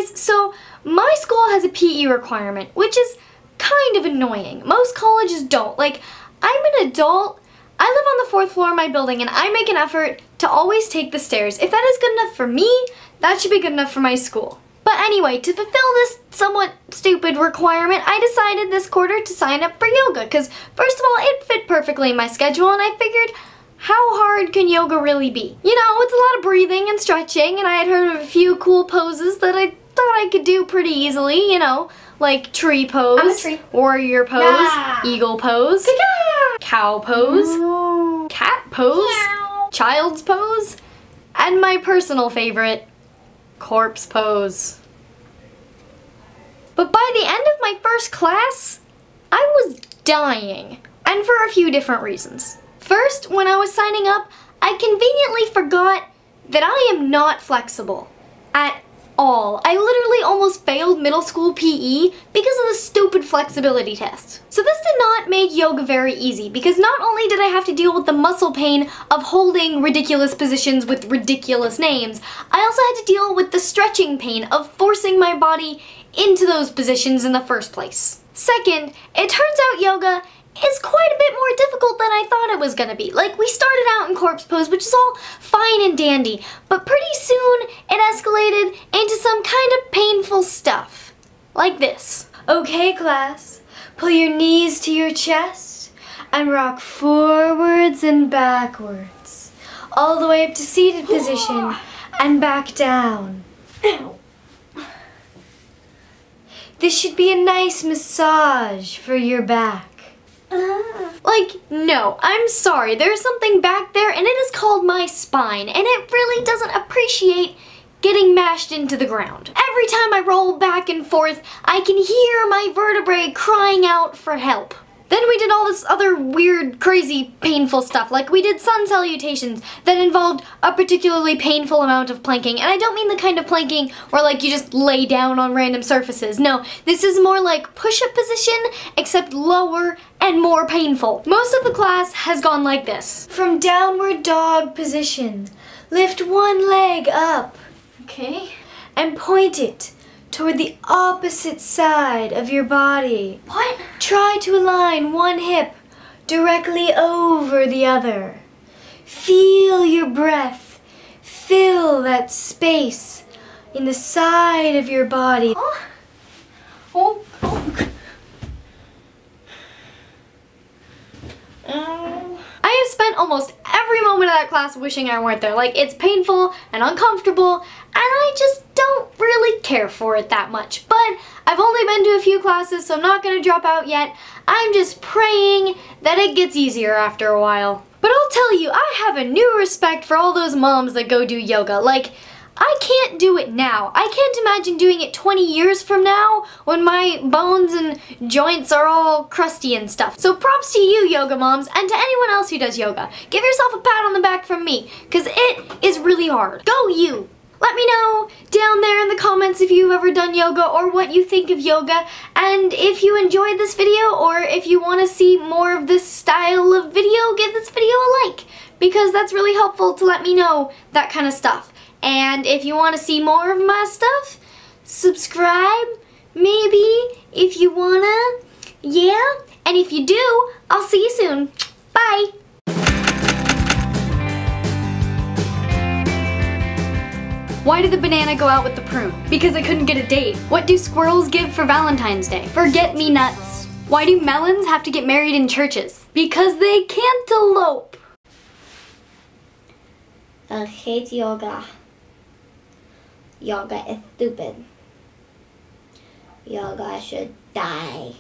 guys, so my school has a PE requirement, which is kind of annoying. Most colleges don't. Like, I'm an adult, I live on the 4th floor of my building, and I make an effort to always take the stairs. If that is good enough for me, that should be good enough for my school. But anyway, to fulfill this somewhat stupid requirement, I decided this quarter to sign up for yoga, because first of all, it fit perfectly in my schedule, and I figured, how hard can yoga really be? You know, it's a lot of breathing and stretching, and I had heard of a few cool poses that I thought I could do pretty easily, you know, like tree pose, I'm a tree. Warrior pose, Nah. eagle pose, cow pose, cat pose, child's pose, and my personal favorite, corpse pose. But by the end of my first class, I was dying, and for a few different reasons. First, when I was signing up, I conveniently forgot that I am not flexible at all. I literally almost failed middle school PE because of the stupid flexibility test. So this did not make yoga very easy, because not only did I have to deal with the muscle pain of holding ridiculous positions with ridiculous names, I also had to deal with the stretching pain of forcing my body into those positions in the first place. Second, it turns out yoga is quite a bit more difficult than I thought it was gonna be. Like, we started out in corpse pose, which is all fine and dandy, but pretty soon it escalated into some kind of painful stuff. Like this. Okay, class, pull your knees to your chest and rock forwards and backwards, all the way up to seated position and back down. This should be a nice massage for your back. Like, no, I'm sorry, there's something back there and it is called my spine, and it really doesn't appreciate getting mashed into the ground. Every time I roll back and forth, I can hear my vertebrae crying out for help. Then we did all this other weird, crazy, painful stuff, like we did sun salutations that involved a particularly painful amount of planking, and I don't mean the kind of planking where like you just lay down on random surfaces. No, this is more like push-up position, except lower and more painful. Most of the class has gone like this. From downward dog position, lift one leg up, okay, and point it toward the opposite side of your body. What? Try to align one hip directly over the other. Feel your breath fill that space in the side of your body. Oh. I have spent almost every moment of that class wishing I weren't there. Like, it's painful and uncomfortable, and I just don't really care for it that much. But I've only been to a few classes, so I'm not going to drop out yet. I'm just praying that it gets easier after a while. But I'll tell you, I have a new respect for all those moms that go do yoga. Like, I can't do it now. I can't imagine doing it 20 years from now when my bones and joints are all crusty and stuff. So props to you, yoga moms, and to anyone else who does yoga. Give yourself a pat on the back from me, because it is really hard. Go you! Let me know down there in the comments if you've ever done yoga or what you think of yoga, and if you enjoyed this video or if you want to see more of this style of video, give this video a like, because that's really helpful to let me know that kind of stuff. And if you want to see more of my stuff, subscribe, maybe, if you wanna, yeah. And if you do, I'll see you soon. Bye. Why did the banana go out with the prune? Because I couldn't get a date. What do squirrels give for Valentine's Day? Forget-me-nuts. Why do melons have to get married in churches? Because they can't elope. I hate yoga. Yoga is stupid. Yoga should die.